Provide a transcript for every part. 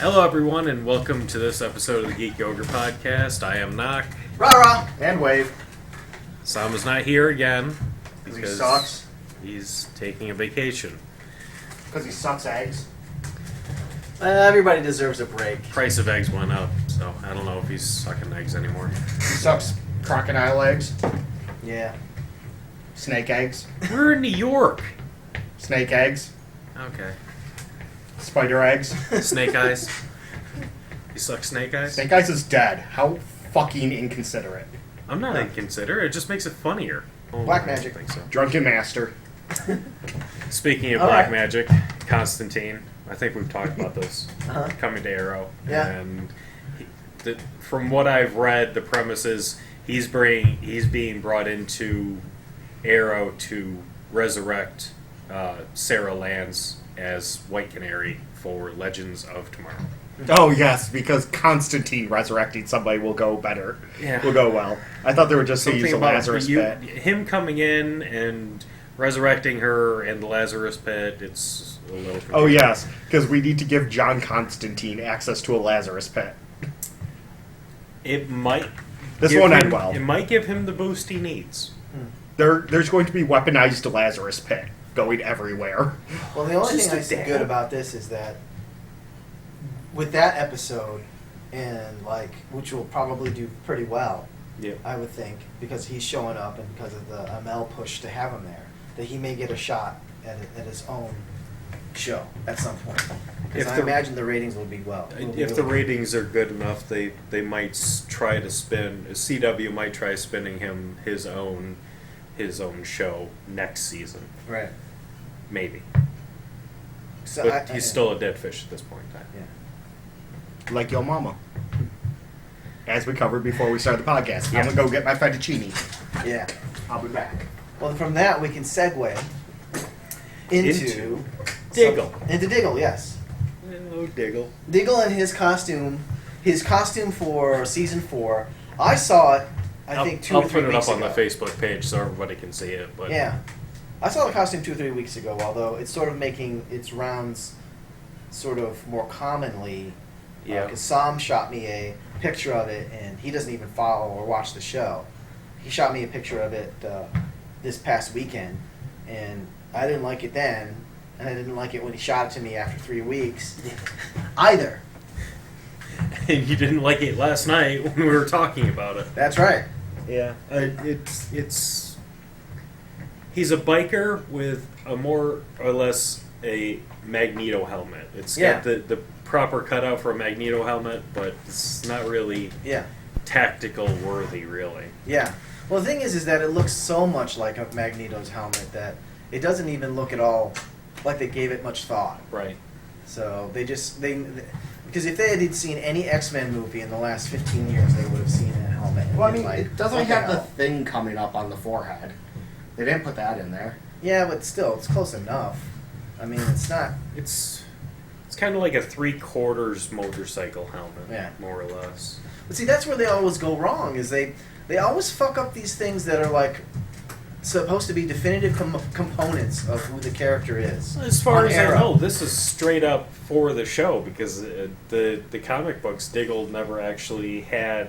Hello, everyone, and welcome to this episode of the Geek Yogurt Podcast. I am Knock. Rah-rah! And wave. Sam is not here again Because he sucks. He's taking a vacation. Because he sucks eggs. Everybody deserves a break. Price of eggs went up, so I don't know if he's sucking eggs anymore. He sucks crocodile eggs. Yeah. Snake eggs. We're in New York. Snake eggs. Okay. Spider eggs. Snake eyes. You suck snake eyes? Snake eyes is dead. How fucking inconsiderate. I'm not inconsiderate. It just makes it funnier. Oh, Black I magic. don't think so. Drunken master. Speaking of All black right. magic, Constantine. I think we've talked about this. Coming to Arrow. Yeah. And from what I've read, the premise is he's being brought into Arrow to resurrect Sarah Lance as White Canary for Legends of Tomorrow. Oh, yes, because Constantine resurrecting somebody will go better. Yeah. Will go well. I thought they were just going to use Something the about Lazarus pit. him coming in and resurrecting her in the Lazarus pit, it's a little confusing. Oh, yes, because we need to give John Constantine access to a Lazarus pit. It might... This give won't him- end well. It might give him the boost he needs. There's going to be weaponized Lazarus pit going everywhere. Well, the only Just thing a I see dab. good about this is that with that episode, and like, which will probably do pretty well, Yeah. I would think, because he's showing up and because of the ML push to have him there, that he may get a shot at his own show at some point. Because I imagine the ratings will be well. If the ratings are good enough, they might try to spin. CW might try spinning him his own show next season. Right. Maybe. So But he's still a dead fish at this point in time. Yeah. Like your mama. As we covered before we started the podcast. I'm going to go get my fettuccine. Yeah. I'll be back. Well, from that we can segue into Diggle. Into Diggle, yes. Hello, Diggle. Diggle and his costume for season 4. I saw it. I think 2 or 3 weeks ago. I'll put it up on the Facebook page so everybody can see it. But Yeah, I saw the costume 2 or 3 weeks ago. Although it's sort of making its rounds, sort of more commonly. Yeah. Because Sam shot me a picture of it, and he doesn't even follow or watch the show. He shot me a picture of it this past weekend, and I didn't like it then, and I didn't like it when he shot it to me after 3 weeks, either. And you didn't like it last night when we were talking about it. That's right. Yeah, it's he's a biker with a more or less a Magneto helmet. It's got the proper cutout for a Magneto helmet, but it's not really Yeah. tactical worthy, really. Yeah. Well, the thing is that it looks so much like a Magneto's helmet that it doesn't even look at all like they gave it much thought. Right. So because if they had seen any X-Men movie in the last 15 years, they would have seen a helmet. and Well, I been mean, like, it doesn't what have the hell? thing coming up on the forehead. They didn't put that in there. Yeah, but still, it's close enough. I mean, it's not. It's kind of like a 3/4 motorcycle helmet, Yeah. more or less. But see, that's where they always go wrong. Is they always fuck up these things that are like supposed to be definitive components of who the character is. As far On as Arrow. I know, this is straight up for the show because the comic books, Diggle never actually had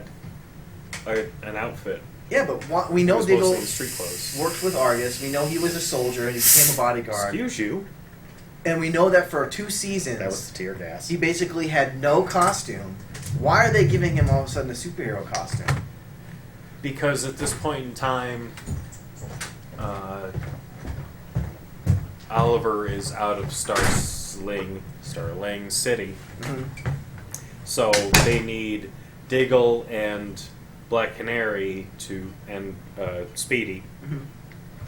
an outfit. Yeah, but we know It was Diggle mostly street clothes. worked with Argus. We know he was a soldier and he became a bodyguard. Excuse you. And we know that for 2 seasons, That was the tear gas. he basically had no costume. Why are they giving him all of a sudden a superhero costume? Because at this point in time, Oliver is out of Starling City, so they need Diggle and Black Canary and Speedy.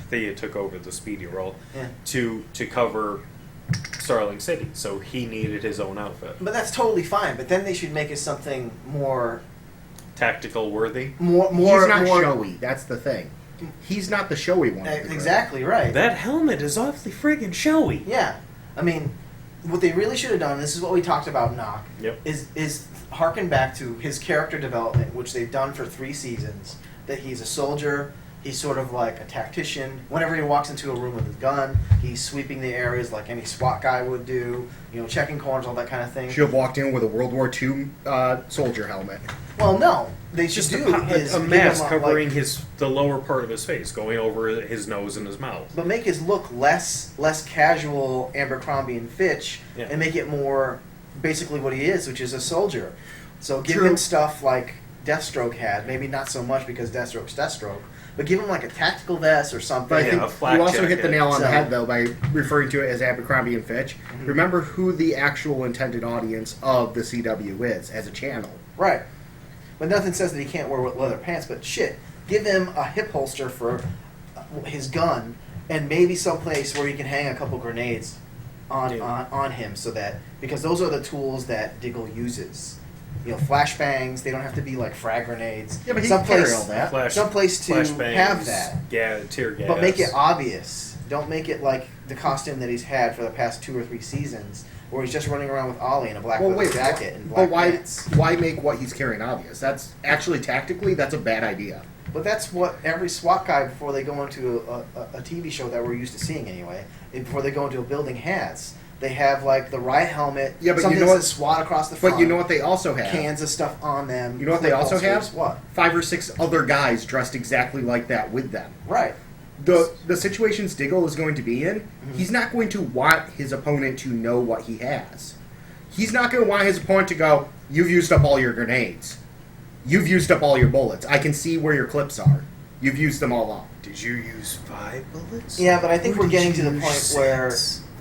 Thea took over the Speedy role Yeah. to cover Starling City, so he needed his own outfit. But that's totally fine. But then they should make it something more Tactical worthy. He's not showy. That's the thing. He's not the showy one. Exactly right. That helmet is awfully friggin' showy. Yeah, I mean, what they really should have done. This is what we talked about, Knock. Yep. Is harken back to his character development, which they've done for 3 seasons. That he's a soldier, He's sort of like a tactician. Whenever he walks into a room with his gun, he's sweeping the areas like any SWAT guy would do, checking corners, all that kind of thing. Should have walked in with a World War II soldier helmet. Well, no. They should Just do a mask covering the lower part of his face, going over his nose and his mouth. But make his look less casual Abercrombie and Fitch, and make it more basically what he is, which is a soldier. So give him stuff like Deathstroke had, maybe not so much because Deathstroke's Deathstroke, but give him like a tactical vest or something. But I think you also hit the nail on the head, though, by referring to it as Abercrombie and Fitch. Mm-hmm. Remember who the actual intended audience of the CW is as a channel. Right. But nothing says that he can't wear leather pants, but shit, give him a hip holster for his gun and maybe someplace where he can hang a couple grenades on him, so that, because those are the tools that Diggle uses. Flashbangs, they don't have to be like frag grenades. Yeah, but he can carry all that. Someplace to have that. Tear gas. But make it obvious. Don't make it like the costume that he's had for the past 2 or 3 seasons, where he's just running around with Ollie in a black jacket and black pants. Why make what he's carrying obvious? That's actually, tactically, that's a bad idea. But that's what every SWAT guy, before they go into a TV show that we're used to seeing anyway, before they go into a building, has. They have like the riot helmet, but something that says SWAT across the front. But you know what they also have? Cans of stuff on them. You know what they also have? What? 5 or 6 other guys dressed exactly like that with them. Right. The situations Diggle is going to be in, he's not going to want his opponent to know what he has. He's not going to want his opponent to go, "You've used up all your grenades. You've used up all your bullets. I can see where your clips are. You've used them all up." Did you use 5 bullets? Yeah, but I think we're getting to the point where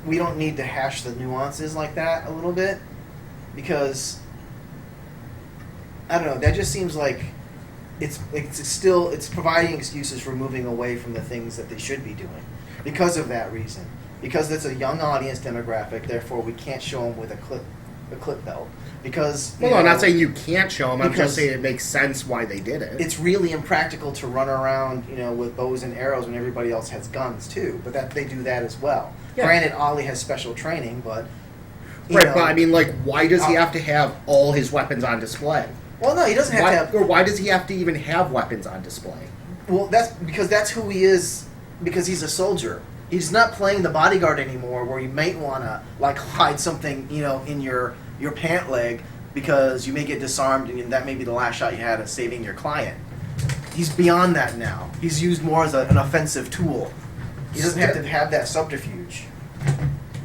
we don't need to hash the nuances like that a little bit, because I don't know, that just seems like it's providing excuses for moving away from the things that they should be doing because of that reason. Because it's a young audience demographic, therefore we can't show them with a clip belt. Because I'm not saying you can't show them. I'm just saying it makes sense why they did it. It's really impractical to run around, with bows and arrows when everybody else has guns too. But that they do that as well. Yeah. Granted, Ollie has special training, but but I mean, why does he have to have all his weapons on display? Well, no, he doesn't have to have. Or why does he have to even have weapons on display? Well, that's who he is. Because he's a soldier. He's not playing the bodyguard anymore, where you might want to hide something, in your pant leg because you may get disarmed and that may be the last shot you had at saving your client. He's beyond that now. He's used more as an offensive tool. He doesn't have to have that subterfuge.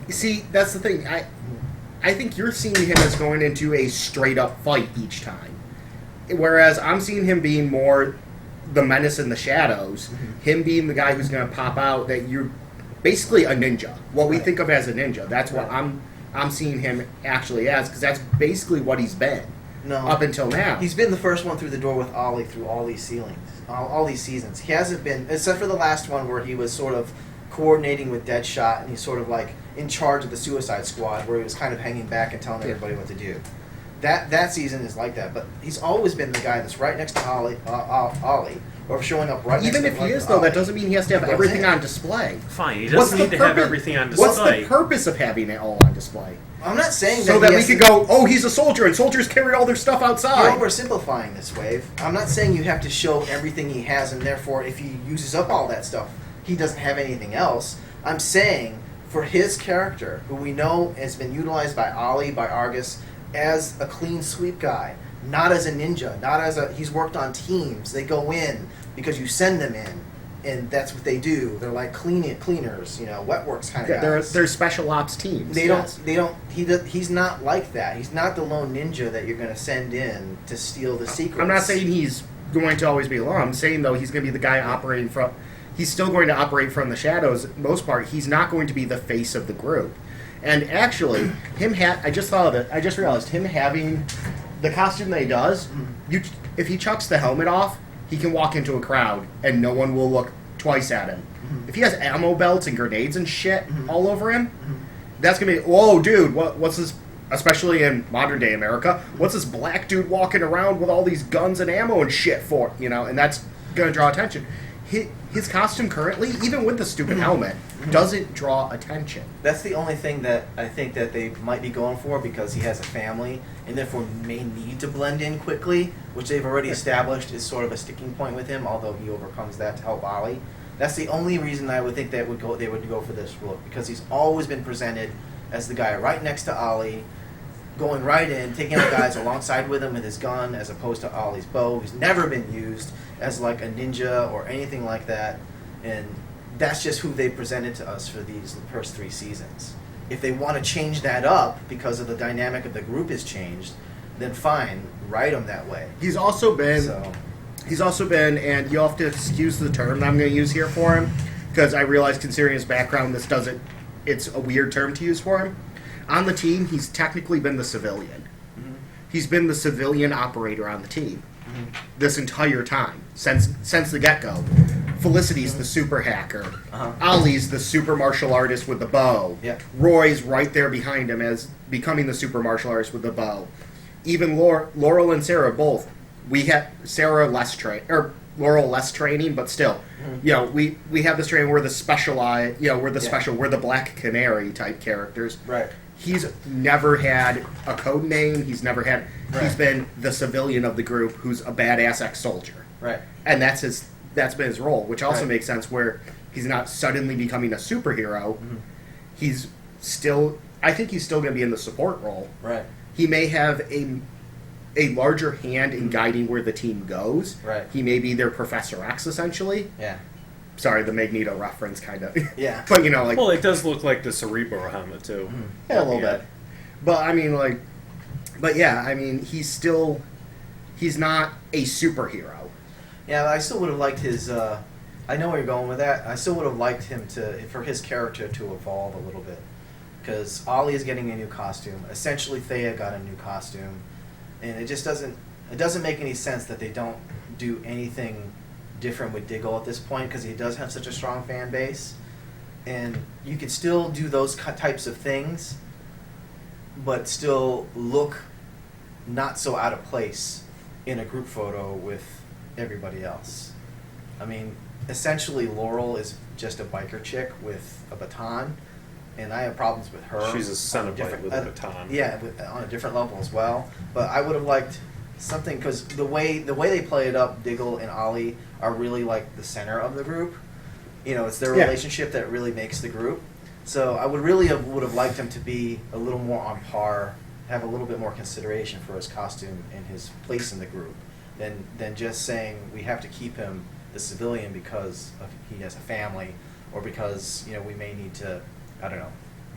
You see, that's the thing. I think you're seeing him as going into a straight-up fight each time. Whereas I'm seeing him being more the menace in the shadows, him being the guy who's going to pop out, that you're basically a ninja. What we think of as a ninja. That's what I'm seeing him actually as, because that's basically what he's been up until now. He's been the first one through the door with Ollie through all these all these seasons. He hasn't been, except for the last one where he was sort of coordinating with Deadshot, and he's sort of in charge of the Suicide Squad, where he was kind of hanging back and telling everybody what to do. That season is like that, but he's always been the guy that's right next to Ollie, or showing up right next to him. Even if he is, though, that doesn't mean he has to have everything on display. Fine, he doesn't need to have everything on display. What's the purpose of having it all on display? I'm not saying that so that we could go, he's a soldier, and soldiers carry all their stuff outside. You're oversimplifying this, Wave. I'm not saying you have to show everything he has, and therefore, if he uses up all that stuff, he doesn't have anything else. I'm saying, for his character, who we know has been utilized by Ollie, by Argus, as a clean sweep guy, not as a ninja, not as he's worked on teams. They go in because you send them in, and that's what they do. They're like cleaners, wet works kind of guys. They're special ops teams. He's not like that. He's not the lone ninja that you're going to send in to steal the secrets. I'm not saying he's going to always be alone. I'm saying, though, he's going to be the guy operating from... He's still going to operate from the shadows, for the most part. He's not going to be the face of the group. And actually, I just thought of it. I just realized him having the costume that he does. If he chucks the helmet off, he can walk into a crowd and no one will look twice at him. If he has ammo belts and grenades and shit all over him, that's gonna be, whoa, dude, what's this? Especially in modern day America, what's this black dude walking around with all these guns and ammo and shit for? And that's gonna draw attention. His costume currently, even with the stupid helmet, doesn't draw attention. That's the only thing that I think that they might be going for, because he has a family and therefore may need to blend in quickly, which they've already established is sort of a sticking point with him, although he overcomes that to help Ollie. That's the only reason I would think they would go for this look, because he's always been presented as the guy right next to Ollie, going right in, taking out guys alongside with him with his gun, as opposed to Ollie's bow. He's never been used as like a ninja or anything like that, and that's just who they presented to us for these first 3 seasons. If they want to change that up because of the dynamic of the group has changed, then fine, write him that way. He's also been, and you'll have to excuse the term that I'm going to use here for him, because I realize considering his background, it's a weird term to use for him. On the team, he's technically been the civilian. Mm-hmm. He's been the civilian operator on the team this entire time, since the get-go. Felicity's the super hacker. Ollie's the super martial artist with the bow. Yeah. Roy's right there behind him as becoming the super martial artist with the bow. Even Laurel and Sarah both. We had Sarah Laurel less training, but still, we have this training. We're the specialized, we're the Black Canary type characters. Right. He's never had a code name. He's been the civilian of the group who's a badass ex-soldier. Right. And that's been his role, which also Right. makes sense, where he's not suddenly becoming a superhero. Mm-hmm. I think he's still going to be in the support role. Right. He may have a larger hand in guiding where the team goes. Right. He may be their Professor X, essentially. Yeah. Sorry, the Magneto reference, kind of. Yeah. But, Well, it does look like the Cerebro helmet, too. Mm-hmm. Yeah, a little bit. But, he's not a superhero. Yeah, I still would have liked his. I know where you're going with that. I still would have liked him for his character to evolve a little bit, because Ollie is getting a new costume. Essentially, Thea got a new costume, and it just doesn't. It doesn't make any sense that they don't do anything different with Diggle at this point, because he does have such a strong fan base, and you could still do those types of things, but still look not so out of place in a group photo with everybody else. I mean, essentially Laurel is just a biker chick with a baton, and I have problems with her. She's a Cenobite with a baton. Yeah, on a different level as well. But I would have liked something, because the way they play it up, Diggle and Ollie are really like the center of the group. It's their relationship that really makes the group. So I would have liked him to be a little more on par, have a little bit more consideration for his costume and his place in the group, than just saying we have to keep him the civilian because he has a family, or because we may need to, I don't know,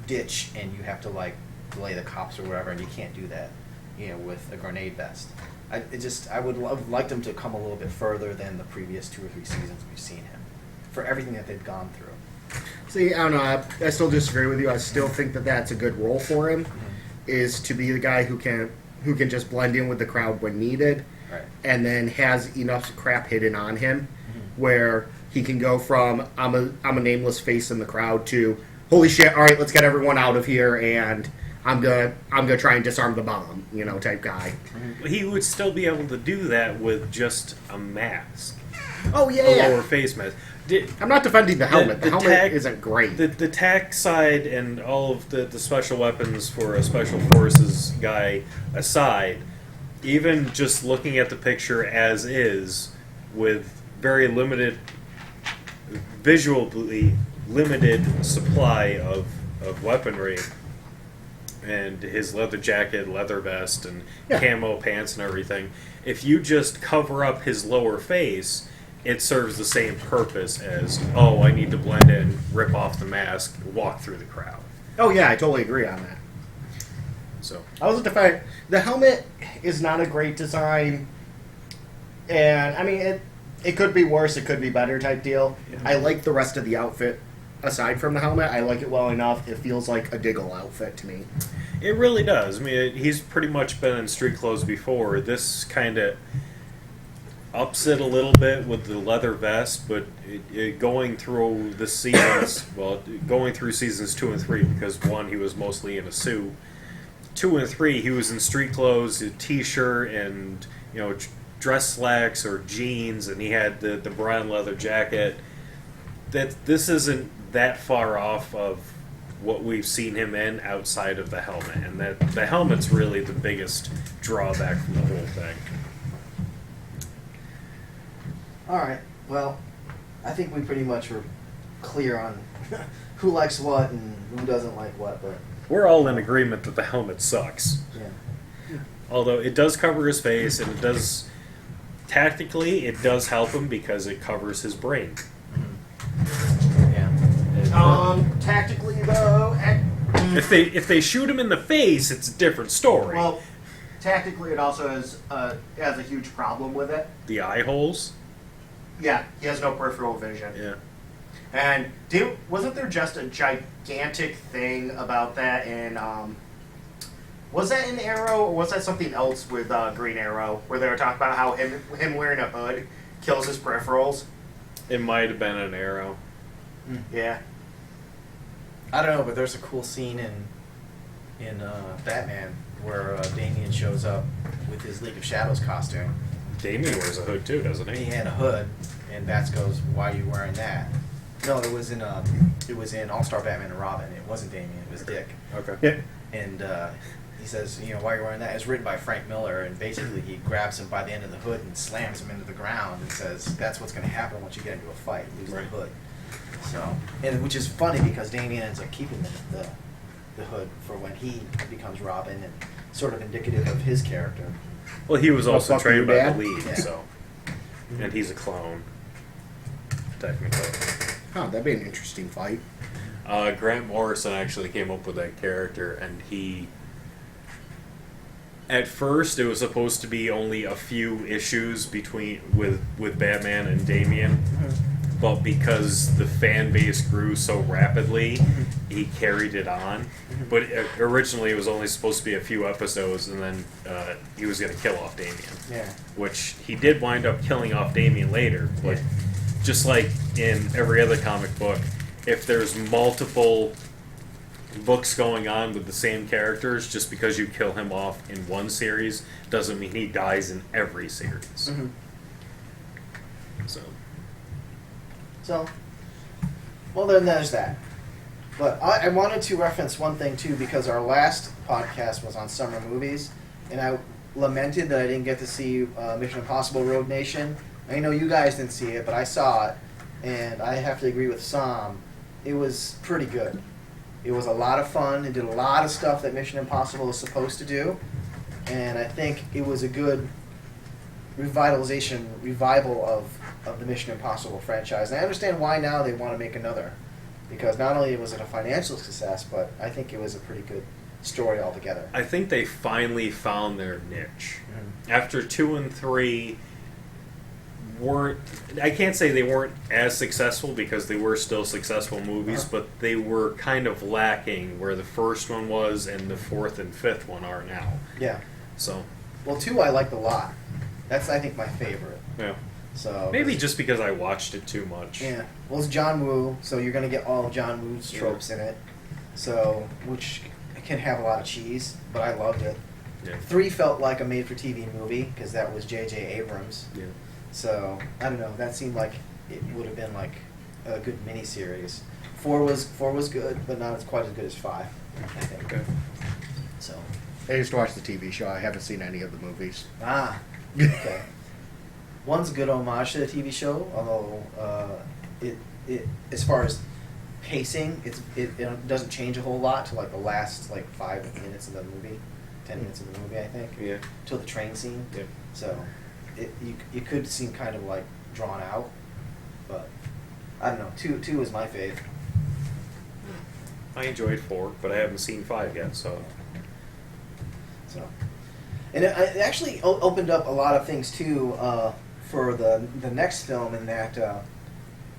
ditch, and you have to delay the cops or whatever, and you can't do that with a grenade vest. I would have liked him to come a little bit further than the previous 2 or 3 seasons we've seen him, for everything that they've gone through. See, I don't know. I still disagree with you. I still think that that's a good role for him, is to be the guy who can just blend in with the crowd when needed. Right. And then has enough crap hidden on him where he can go from I'm a nameless face in the crowd to holy shit, all right, let's get everyone out of here, and I'm gonna try and disarm the bomb, type guy. He would still be able to do that with just a mask. Oh yeah, a lower face mask. I'm not defending the helmet. The helmet isn't great. The tech side and all of the special weapons for a special forces guy aside, even just looking at the picture as is, with very visually limited supply of weaponry, and his leather jacket, leather vest, and camo pants and everything, if you just cover up his lower face, it serves the same purpose as, I need to blend in, rip off the mask, walk through the crowd. Oh yeah, I totally agree on that. So I wasn't defining. The helmet is not a great design, and I mean it could be worse, it could be better type deal. Yeah. I like the rest of the outfit aside from the helmet. I like it well enough. It feels like a Diggle outfit to me. It really does. I mean, he's pretty much been in street clothes before. This kind of ups it a little bit with the leather vest, but going through the seasons, going through seasons 2 and 3, because 1, he was mostly in a suit. 2 and 3, he was in street clothes, a t-shirt, and dress slacks or jeans, and he had the brown leather jacket. This isn't that far off of what we've seen him in outside of the helmet, and that the helmet's really the biggest drawback from the whole thing. All right. Well, I think we pretty much were clear on who likes what and who doesn't like what, but We're all in agreement that the helmet sucks. yeah. Although it does cover his face, and it does, tactically, it does help him because it covers his brain. Yeah. Tactically though, If they shoot him in the face, it's a different story. well, tactically it also has a huge problem with it. The eye holes, Yeah, he has no peripheral vision. yeah. And wasn't there just a gigantic thing about that in was that in Arrow, or was that something else with Green Arrow, where they were talking about how him wearing a hood kills his peripherals? It might have been an arrow. Yeah. I don't know, but there's a cool scene in Batman where Damian shows up with his League of Shadows costume. Damien wears a hood too, doesn't He he? had a hood, and Bats goes, "Why are you wearing that?" No, it was in All-Star Batman and Robin. It wasn't Damian, it was Dick. Okay. Yeah. And he says, "Why are you wearing that?" It's written by Frank Miller, and basically he grabs him by the end of the hood and slams him into the ground and says, "That's what's going to happen once you get into a fight. Lose Right. the hood." So, and which is funny because Damian ends up keeping the hood for when he becomes Robin, and sort of indicative of his character. Well, he was Well, also fuck trained you, by Dad. the League, Yeah. so. And he's a clone, technically. Huh, that'd be an interesting fight. Grant Morrison actually came up with that character, and he. At first, it was supposed to be only a few issues with Batman and Damian, but because the fan base grew so rapidly, he carried it on. But originally, it was only supposed to be a few episodes, and then he was going to kill off Damian, Yeah. which he did wind up killing off Damian later. But Yeah. just like in every other comic book, if there's multiple books going on with the same characters, just because you kill him off in one series doesn't mean he dies in every series. So, well, then there's that. But I wanted to reference one thing, too, because our last podcast was on summer movies, and I lamented that I didn't get to see Mission Impossible Rogue Nation. I know you guys didn't see it, but I saw it, and I have to agree with Sam. It was pretty good. It was a lot of fun. It did a lot of stuff that Mission Impossible is supposed to do, and I think it was a good revival of the Mission Impossible franchise. And I understand why now they want to make another, because not only was it a financial success, but I think it was a pretty good story altogether. I think they finally found their niche. Mhm. After 2 and 3 weren't, I can't say they weren't as successful because they were still successful movies, but they were kind of lacking where the first one was and the 4th and 5th one are now. Yeah. So, Well, 2 I like a lot. That's, I think, my favorite. yeah. So Maybe just because I watched it too much. Yeah. Well, it's John Woo, so you're going to get all of John Woo's tropes in it. So, which can have a lot of cheese, but I loved it. Yeah. 3 felt like a made-for-TV movie because that was J.J. Abrams. Yeah. So I don't know. That seemed like it would have been like a good miniseries. 4 was good, but not as quite as good as 5. I think. Okay. So I used to watch the TV show. I haven't seen any of the movies. okay. One's a good homage to the TV show, although it as far as pacing, it doesn't change a whole lot to like the last 5 minutes of the movie, 10 minutes of the movie, I think. Yeah. Till the train scene. Yeah. So it could seem kind of like drawn out, but I don't know. 2 was my fave. I enjoyed 4, but I haven't seen 5 yet, so. So, and it actually opened up a lot of things too for the next film, in that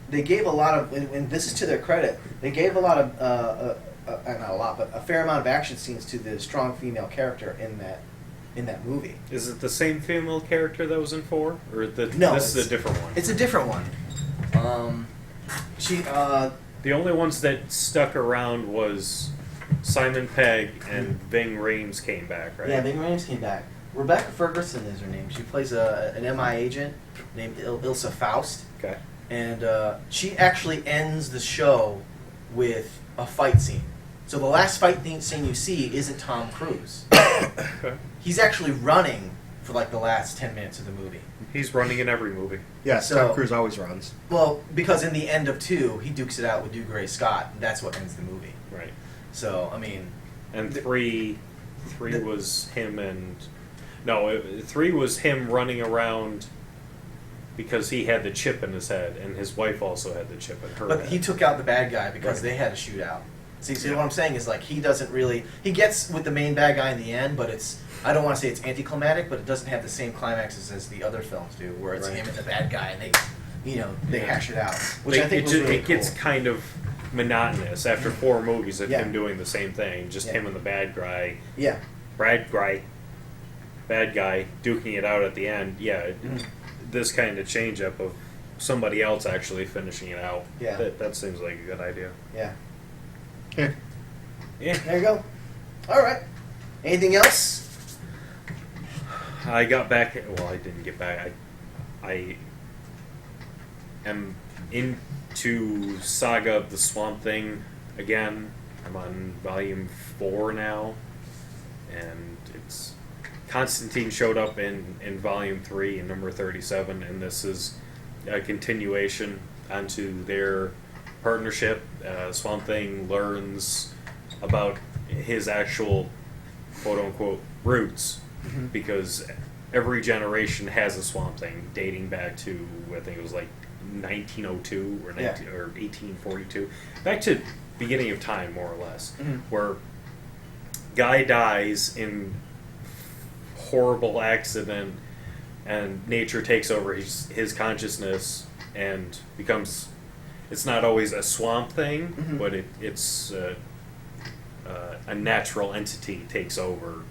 they gave a lot of, and this is to their credit, they gave a lot of not a lot, but a fair amount of action scenes to the strong female character in that movie. Is it the same female character that was in 4? Or No, this is a different one? It's a different one. She The only ones that stuck around was Simon Pegg and Ving Rhames came back, right? Yeah, Ving Rhames came back. Rebecca Ferguson is her name. She plays an MI agent named Ilsa Faust. Okay. And she actually ends the show with a fight scene. So the last fight scene you see isn't Tom Cruise. Okay. He's actually running for like the last 10 minutes of the movie. He's running in every movie. Yes, So- Tom Cruise always runs. Well, because in the end of 2, he dukes it out with Dougray Scott, and that's what ends the movie. Right. So, I mean, And three was him and... No, 3 was him running around because he had the chip in his head, and his wife also had the chip in her but head. he took out the bad guy because Right. they had a shootout. See what I'm saying is like he doesn't really he gets with the main bad guy in the end, but it's I don't want to say it's anticlimactic, but it doesn't have the same climaxes as the other films do, where it's Right. him and the bad guy and they Yeah. hash it out, which I think it, was just, really it gets cool. kind of monotonous after 4 movies of Yeah. him doing the same thing, just Yeah. him and the bad guy, Yeah, bad guy duking it out at the end. Yeah, Mhm. this kind of change up of somebody else actually finishing it out. Yeah. That seems like a good idea. yeah. Yeah. Yeah, There you go. All right. Anything else? I got back. Well, I didn't get back. I am into Saga of the Swamp Thing again. I'm on volume 4 now, and it's Constantine showed up in volume 3 in number 37, and this is a continuation onto their partnership. Swamp Thing learns about his actual quote-unquote roots, because every generation has a Swamp Thing dating back to, I think it was like 1902 or, 19, or 1842, back to beginning of time, more or less, where guy dies in horrible accident and nature takes over his consciousness and becomes, it's not always a swamp thing, but it's a natural entity takes over.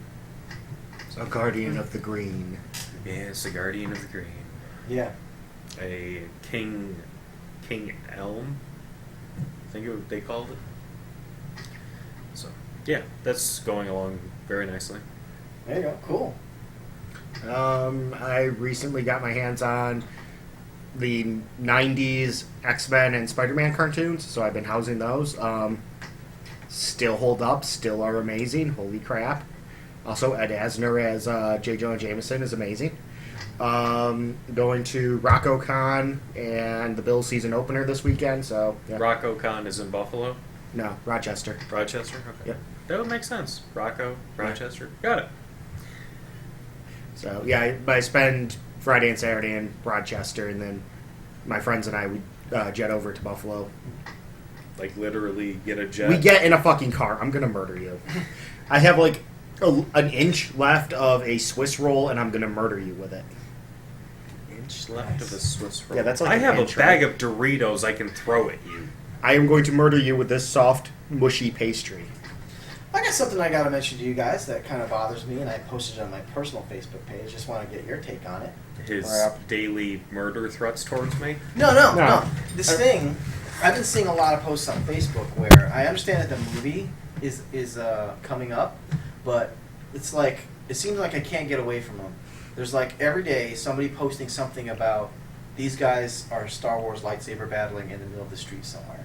A guardian of the green. Yes, a guardian of the green. Yeah. A king elm, I think they called it. So yeah, that's going along very nicely. There you go. Cool. I recently got my hands on the 90s X-Men and Spider-Man cartoons, so I've been housing those. Still hold up, still are amazing. Holy crap. Also, Ed Asner as J. Jonah Jameson is amazing. Going to RoccoCon and the Bills season opener this weekend, so... Yeah. RoccoCon is in Buffalo? No, Rochester. Rochester? Okay. Yep. That would make sense. Rochester. Got it. So, yeah, I spend Friday and Saturday in Rochester, and then my friends and I would jet over to Buffalo. Like literally get a jet? We get in a fucking car. I'm going to murder you. I have like an inch left of a Swiss roll, and I'm going to murder you with it. Inch left of a Swiss roll. Yeah, that's like I an have inch, a bag right? of Doritos I can throw at you. I am going to murder you with this soft, mushy pastry. I got something I got to mention to you guys that kind of bothers me, and I posted it on my personal Facebook page. Just want to get your take on it. His daily murder threats towards me? No. This thing, I've been seeing a lot of posts on Facebook where I understand that the movie is coming up, but it's like it seems like I can't get away from them. There's like every day somebody posting something about these guys are Star Wars lightsaber battling in the middle of the street somewhere,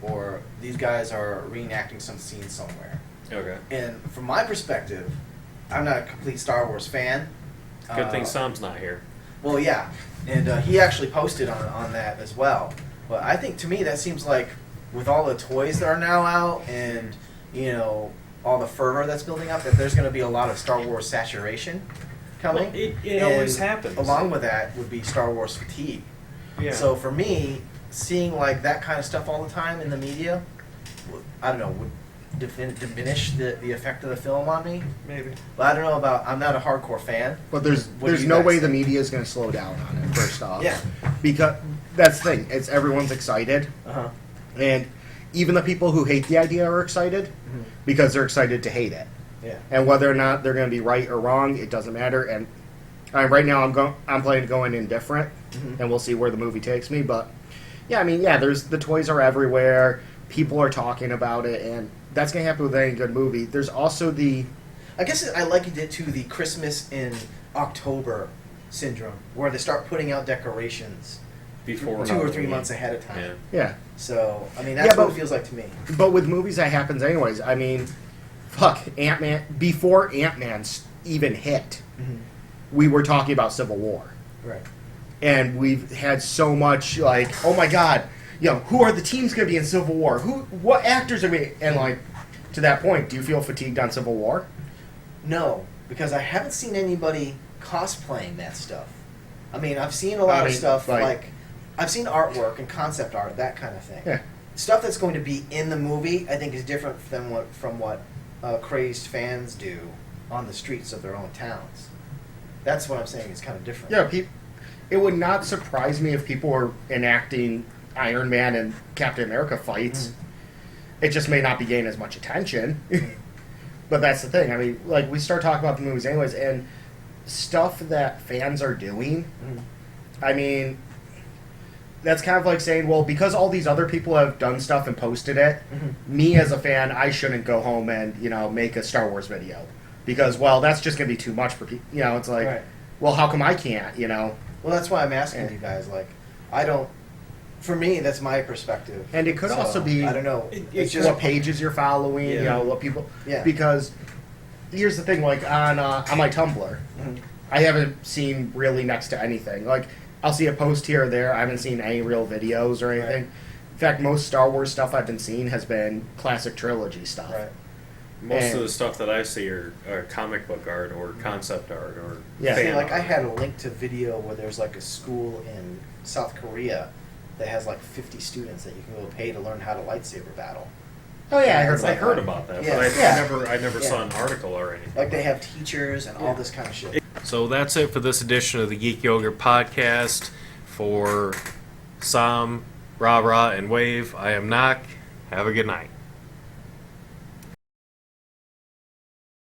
or these guys are reenacting some scene somewhere. Okay. And from my perspective, I'm not a complete Star Wars fan. Good thing Sam's not here. Well, yeah, and he actually posted on that as well. But I think to me that seems like with all the toys that are now out and all the fervor that's building up, that there's going to be a lot of Star Wars saturation coming. Well, it And always happens. Along with that would be Star Wars fatigue. Yeah. So for me, seeing like that kind of stuff all the time in the media, I don't know, would diminish the effect of the film on me. Maybe. But I don't know about. I'm not a hardcore fan. But there's What do you no guys way the think? media is going to slow down on it, first off. Yeah. Because that's the thing. It's everyone's excited. Uh-huh. And even the people who hate the idea are excited because they're excited to hate it. Yeah. And whether or not they're going to be right or wrong, it doesn't matter. And right now I'm planning to go in indifferent, and we'll see where the movie takes me. But yeah, I mean, there's the toys are everywhere. People are talking about it, and that's going to happen with any good movie. There's also I guess I likened it to the Christmas in October syndrome, where they start putting out decorations before 2 or 3 Halloween. months ahead of time. Yeah. Yeah. So I mean, that's Yeah, what but- it feels like to me. But with movies, that happens anyways. I mean, fuck, Ant-Man. Before Ant-Man even hit, we were talking about Civil War. Right. And we've had so much, like, oh my god, who are the teams going to be in Civil War? What actors are we? And, like, to that point, do you feel fatigued on Civil War? No, because I haven't seen anybody cosplaying that stuff. I mean, I've seen a lot of stuff like I've seen artwork and concept art, that kind of thing. Yeah. Stuff that's going to be in the movie, I think, is different from what crazed fans do on the streets of their own towns. That's what I'm saying. It's kind of different. Yeah, it would not surprise me if people were enacting Iron Man and Captain America fights. It just may not be getting as much attention. But that's the thing. I mean, like, we start talking about the movies anyways, and stuff that fans are doing, I mean, that's kind of like saying, well, because all these other people have done stuff and posted it, me as a fan, I shouldn't go home and, make a Star Wars video. Because, well, that's just going to be too much for people. It's like, Right. well, how come I can't, Well, that's why I'm asking you guys. Like, I don't. For me, that's my perspective. And it could So, also be, I don't know. it's just what pages you're following, Yeah. what people. Yeah. Because here's the thing, like on my Tumblr, I haven't seen really next to anything. Like, I'll see a post here or there. I haven't seen any real videos or anything. Right. In fact, most Star Wars stuff I've been seeing has been classic trilogy stuff. Right. Most of the stuff that I see are comic book art or concept art or Yeah. fan See, like I art. had a link to video where there's like a school in South Korea that has like 50 students that you can go pay to learn how to lightsaber battle. Oh yeah, I heard. It's I Like, heard about that, Yeah. but Yeah. I never Yeah. saw an article or anything. Like they have teachers and all this kind of shit. So that's it for this edition of the Geek Yogurt Podcast. For Sam, Ra Ra, and Wave, I am Knock. Have a good night.